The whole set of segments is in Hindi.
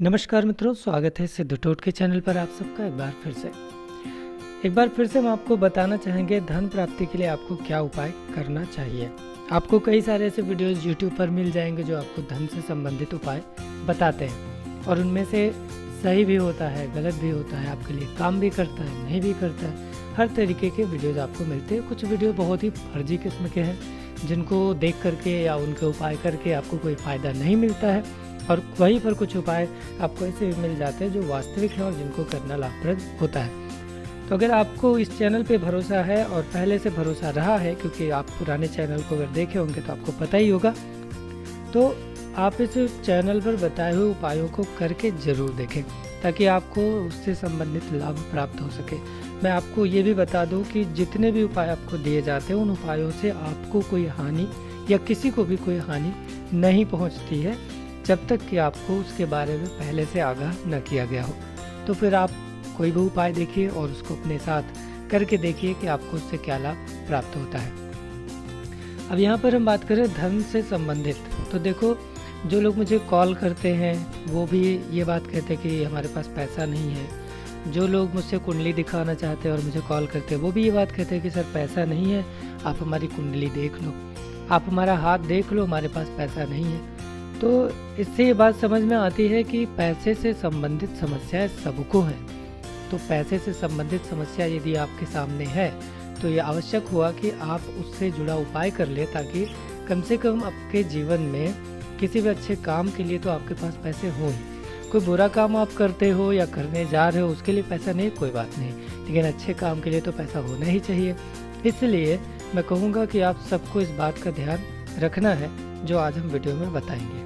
नमस्कार मित्रों, स्वागत है सिद्धू टोट के चैनल पर आप सबका एक बार फिर से हम आपको बताना चाहेंगे धन प्राप्ति के लिए आपको क्या उपाय करना चाहिए। आपको कई सारे ऐसे वीडियोस YouTube पर मिल जाएंगे जो आपको धन से संबंधित उपाय बताते हैं और उनमें से सही भी होता है, गलत भी होता है, आपके लिए काम भी करता है, नहीं भी करता है। हर तरीके के वीडियोज़ आपको मिलते हैं। कुछ वीडियो बहुत ही फर्जी किस्म के हैं जिनको देख करके या उनके उपाय करके आपको कोई फ़ायदा नहीं मिलता है, और वहीं पर कुछ उपाय आपको ऐसे भी मिल जाते हैं जो वास्तविक हैं और जिनको करना लाभप्रद होता है। तो अगर आपको इस चैनल पे भरोसा है और पहले से भरोसा रहा है, क्योंकि आप पुराने चैनल को अगर देखे होंगे तो आपको पता ही होगा, तो आप इस चैनल पर बताए हुए उपायों को करके ज़रूर देखें ताकि आपको उससे संबंधित लाभ प्राप्त हो सके। मैं आपको ये भी बता दूं कि जितने भी उपाय आपको दिए जाते हैं उन उपायों से आपको कोई हानि या किसी को भी कोई हानि नहीं पहुँचती है जब तक कि आपको उसके बारे में पहले से आगाह न किया गया हो। तो फिर आप कोई भी उपाय देखिए और उसको अपने साथ करके देखिए कि आपको उससे क्या लाभ प्राप्त होता है। अब यहाँ पर हम बात करें धन से संबंधित, तो देखो जो लोग मुझे कॉल करते हैं वो भी ये बात कहते हैं कि हमारे पास पैसा नहीं है। जो लोग मुझसे कुंडली दिखाना चाहते हैं और मुझे कॉल करते हैं वो भी ये बात कहते हैं कि सर पैसा नहीं है, आप हमारी कुंडली देख लो, आप हमारा हाथ देख लो, हमारे पास पैसा नहीं है। तो इससे ये बात समझ में आती है कि पैसे से संबंधित समस्याएं सबको हैं। तो पैसे से संबंधित समस्या यदि आपके सामने है तो ये आवश्यक हुआ कि आप उससे जुड़ा उपाय कर ले, ताकि कम से कम आपके जीवन में किसी भी अच्छे काम के लिए तो आपके पास पैसे हों ही। कोई बुरा काम आप करते हो या करने जा रहे हो उसके लिए पैसा नहीं, कोई बात नहीं, लेकिन अच्छे काम के लिए तो पैसा होना ही चाहिए। इसलिए मैं कहूँगा कि आप सबको इस बात का ध्यान रखना है जो आज हम वीडियो में बताएंगे।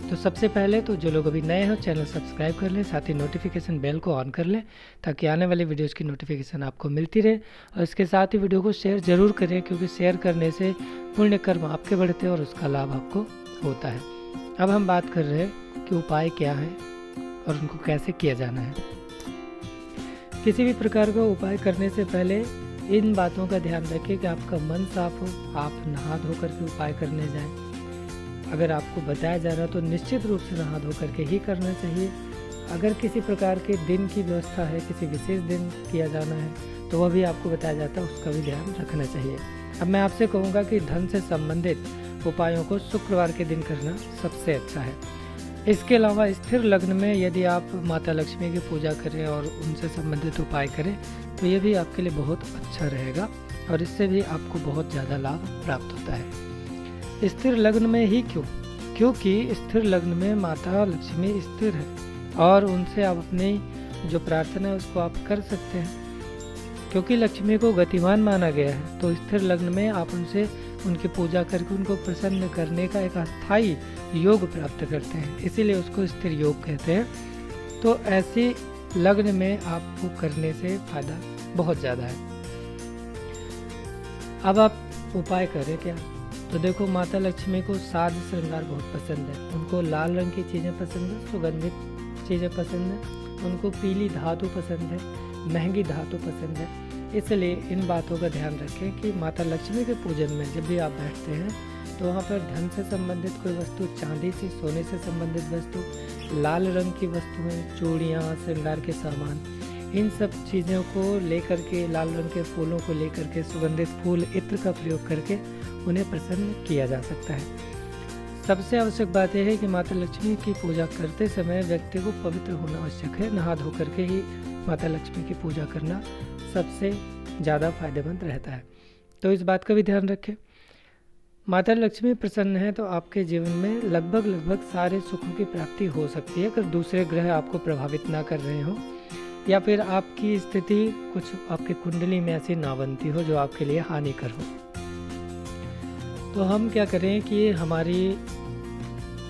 तो सबसे पहले तो जो लोग अभी नए हो चैनल सब्सक्राइब कर लें, साथ ही नोटिफिकेशन बेल को ऑन कर लें ताकि आने वाली वीडियोज़ की नोटिफिकेशन आपको मिलती रहे। और इसके साथ ही वीडियो को शेयर ज़रूर करें, क्योंकि शेयर करने से पुण्य कर्म आपके बढ़ते हैं और उसका लाभ आपको होता है। अब हम बात कर रहे हैं कि उपाय क्या है और उनको कैसे किया जाना है। किसी भी प्रकार का उपाय करने से पहले इन बातों का ध्यान रखें कि आपका मन साफ हो, आप नहा धो करके उपाय करने जाएं। अगर आपको बताया जा रहा तो निश्चित रूप से नहा धो करके ही करना चाहिए। अगर किसी प्रकार के दिन की व्यवस्था है, किसी विशेष दिन किया जाना है, तो वह भी आपको बताया जाता है, उसका भी ध्यान रखना चाहिए। अब मैं आपसे कहूँगा कि धन से संबंधित उपायों को शुक्रवार के दिन करना सबसे अच्छा है। इसके अलावा स्थिर लग्न में यदि आप माता लक्ष्मी की पूजा करें और उनसे संबंधित उपाय करें तो ये भी आपके लिए बहुत अच्छा रहेगा और इससे भी आपको बहुत ज़्यादा लाभ प्राप्त होता है। स्थिर लग्न में ही क्यों? क्योंकि स्थिर लग्न में माता लक्ष्मी स्थिर है और उनसे आप अपनी जो प्रार्थना है उसको आप कर सकते हैं, क्योंकि लक्ष्मी को गतिमान माना गया है। तो स्थिर लग्न में आप उनसे उनकी पूजा करके उनको प्रसन्न करने का एक अस्थायी योग प्राप्त करते हैं, इसीलिए उसको स्थिर योग कहते हैं। तो ऐसे लग्न में आपको करने से फायदा बहुत ज़्यादा है। अब आप उपाय करें क्या? तो देखो, माता लक्ष्मी को साज श्रृंगार बहुत पसंद है। उनको लाल रंग की चीज़ें पसंद है, सुगंधित चीज़ें पसंद है, उनको पीली धातु पसंद है, महंगी धातु पसंद है। इसलिए इन बातों का ध्यान रखें कि माता लक्ष्मी के पूजन में जब भी आप बैठते हैं तो वहाँ पर धन से संबंधित कोई वस्तु, चांदी से, सोने से संबंधित वस्तु, लाल रंग की वस्तुएं, चूड़ियाँ, श्रृंगार के सामान, इन सब चीज़ों को लेकर के, लाल रंग के फूलों को लेकर के, सुगंधित फूल, इत्र का प्रयोग करके उन्हें प्रसन्न किया जा सकता है। सबसे आवश्यक बात यह है कि माता लक्ष्मी की पूजा करते समय व्यक्ति को पवित्र होना आवश्यक है। नहा धो करके ही माता लक्ष्मी की पूजा करना सबसे ज़्यादा फायदेमंद रहता है, तो इस बात का भी ध्यान रखें। माता लक्ष्मी प्रसन्न है तो आपके जीवन में लगभग सारे सुखों की प्राप्ति हो सकती है, अगर दूसरे ग्रह आपको प्रभावित ना कर रहे हो या फिर आपकी स्थिति कुछ आपकी कुंडली में ऐसी ना बनती हो जो आपके लिए हानिकर हो। तो हम क्या करें कि हमारी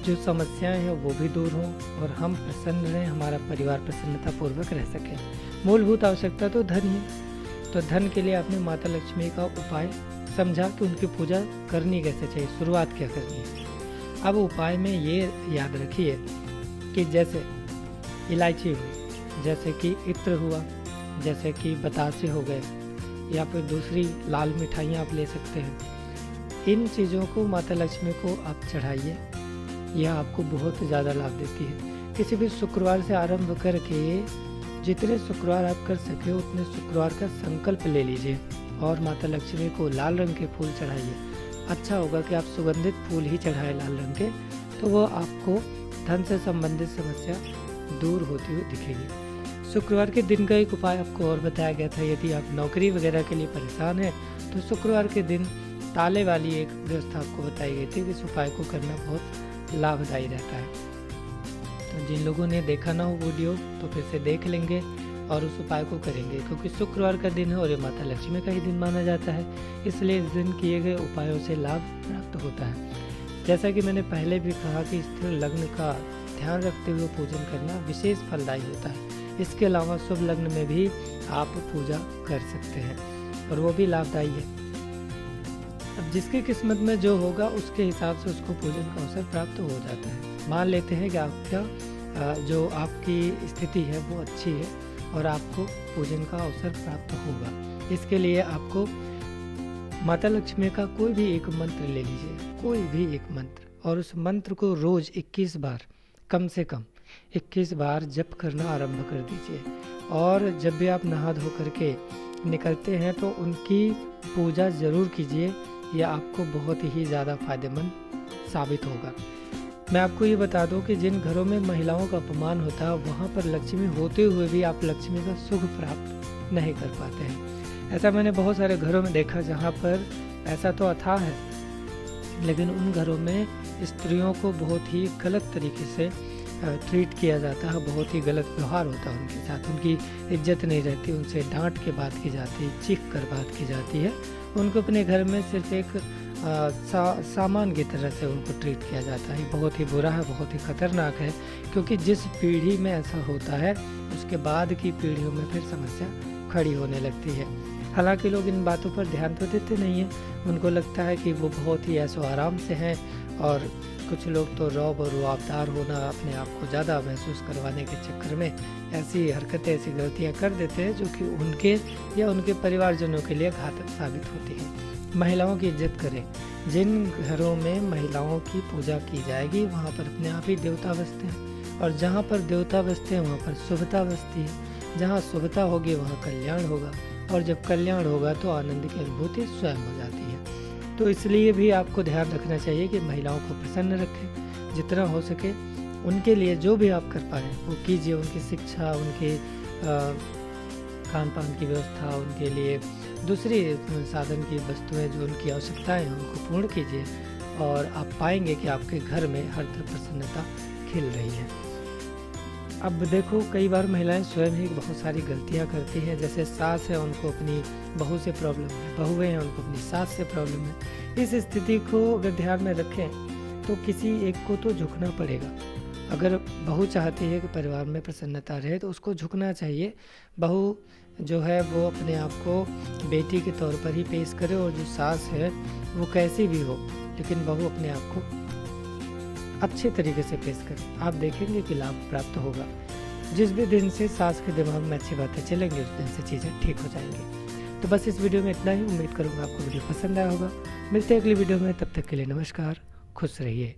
जो समस्याएं हैं वो भी दूर हों और हम प्रसन्न रहें, हमारा परिवार प्रसन्नतापूर्वक रह सके। मूलभूत आवश्यकता तो धन ही। तो धन के लिए आपने माता लक्ष्मी का उपाय समझा कि उनकी पूजा करनी कैसे चाहिए, शुरुआत क्या करनी है। अब उपाय में ये याद रखिए कि जैसे इलायची हुई, जैसे कि इत्र हुआ, जैसे कि बतासे हो गए, या फिर दूसरी लाल मिठाइयाँ आप ले सकते हैं। इन चीज़ों को माता लक्ष्मी को आप चढ़ाइए, यह आपको बहुत ज़्यादा लाभ देती है। किसी भी शुक्रवार से आरंभ करके जितने शुक्रवार आप कर सके उतने शुक्रवार का संकल्प ले लीजिए और माता लक्ष्मी को लाल रंग के फूल चढ़ाइए। अच्छा होगा कि आप सुगंधित फूल ही चढ़ाएं लाल रंग के, तो वो आपको धन से संबंधित समस्या दूर होती हुई दिखेगी। शुक्रवार के दिन का एक उपाय आपको और बताया गया था। यदि आप नौकरी वगैरह के लिए परेशान हैं तो शुक्रवार के दिन ताले वाली एक व्यवस्था आपको बताई गई थी। इस उपाय को करना बहुत लाभदायी रहता है। तो जिन लोगों ने देखा ना हो वीडियो तो फिर से देख लेंगे और उस उपाय को करेंगे, क्योंकि शुक्रवार का दिन है और ये माता लक्ष्मी का ही दिन माना जाता है, इसलिए इस दिन किए गए उपायों से लाभ प्राप्त होता है। जैसा कि मैंने पहले भी कहा कि स्थिर लग्न का ध्यान रखते हुए पूजन करना विशेष फलदायी होता है। इसके अलावा शुभ लग्न में भी आप पूजा कर सकते हैं और वो भी लाभदायी है। अब जिसकी किस्मत में जो होगा उसके हिसाब से उसको पूजन का अवसर प्राप्त हो जाता है। मान लेते हैं कि आपका जो आपकी स्थिति है वो अच्छी है और आपको पूजन का अवसर प्राप्त होगा। इसके लिए आपको माता लक्ष्मी का कोई भी एक मंत्र ले लीजिए, कोई भी एक मंत्र, और उस मंत्र को रोज 21 बार, कम से कम 21 बार जप करना आरंभ कर दीजिए। और जब भी आप नहा धो करके निकलते हैं तो उनकी पूजा ज़रूर कीजिए, यह आपको बहुत ही ज़्यादा फायदेमंद साबित होगा। मैं आपको ये बता दूं कि जिन घरों में महिलाओं का अपमान होता है वहाँ पर लक्ष्मी होते हुए भी आप लक्ष्मी का सुख प्राप्त नहीं कर पाते हैं। ऐसा मैंने बहुत सारे घरों में देखा जहाँ पर ऐसा तो अथाह है, लेकिन उन घरों में स्त्रियों को बहुत ही गलत तरीके से ट्रीट किया जाता है, बहुत ही गलत व्यवहार होता है उनके साथ, उनकी इज्जत नहीं रहती, उनसे डांट के बात की जाती है, चीख कर बात की जाती है। उनको अपने घर में सिर्फ एक सामान की तरह से उनको ट्रीट किया जाता है। बहुत ही बुरा है, बहुत ही खतरनाक है, क्योंकि जिस पीढ़ी में ऐसा होता है उसके बाद की पीढ़ियों में फिर समस्या खड़ी होने लगती है। हालांकि लोग इन बातों पर ध्यान तो देते नहीं हैं, उनको लगता है कि वो बहुत ही ऐशो आराम से हैं, और कुछ लोग तो रौब और रुआबदार होना अपने आप को ज़्यादा महसूस करवाने के चक्कर में ऐसी हरकतें, ऐसी गलतियां कर देते हैं जो कि उनके या उनके परिवारजनों के लिए घातक साबित होती है। महिलाओं की इज्जत करें। जिन घरों में महिलाओं की पूजा की जाएगी वहाँ पर अपने आप ही देवता बसते हैं, और जहाँ पर देवता बसते हैं वहाँ पर शुभता बसती है। जहाँ शुभता होगी वहाँ कल्याण होगा, और जब कल्याण होगा तो आनंद की अनुभूति स्वयं हो जाती है। तो इसलिए भी आपको ध्यान रखना चाहिए कि महिलाओं को प्रसन्न रखें, जितना हो सके उनके लिए जो भी आप कर पाएँ वो कीजिए। उनकी शिक्षा, उनके खान पान की व्यवस्था, उनके लिए दूसरी साधन की वस्तुएं जो उनकी आवश्यकताएं हैं उनको पूर्ण कीजिए, और आप पाएंगे कि आपके घर में हर तरफ प्रसन्नता खिल रही है। अब देखो, कई बार महिलाएं स्वयं ही बहुत सारी गलतियां करती हैं। जैसे सास है, उनको अपनी बहू से प्रॉब्लम है, बहुएं हैं, उनको अपनी सास से प्रॉब्लम है। इस स्थिति को अगर ध्यान में रखें तो किसी एक को तो झुकना पड़ेगा। अगर बहू चाहती है कि परिवार में प्रसन्नता रहे तो उसको झुकना चाहिए। बहू जो है वो अपने आप को बेटी के तौर पर ही पेश करे, और जो सास है वो कैसी भी हो, लेकिन बहू अपने आप को अच्छे तरीके से पेश करे। आप देखेंगे कि लाभ प्राप्त होगा। जिस भी दिन से सास के दिमाग में अच्छी बातें चलेंगी उस दिन से चीज़ें ठीक हो जाएंगी। तो बस इस वीडियो में इतना ही। उम्मीद करूँगा आपको वीडियो पसंद आया होगा। मिलते हैं अगली वीडियो में, तब तक के लिए नमस्कार, खुश रहिए।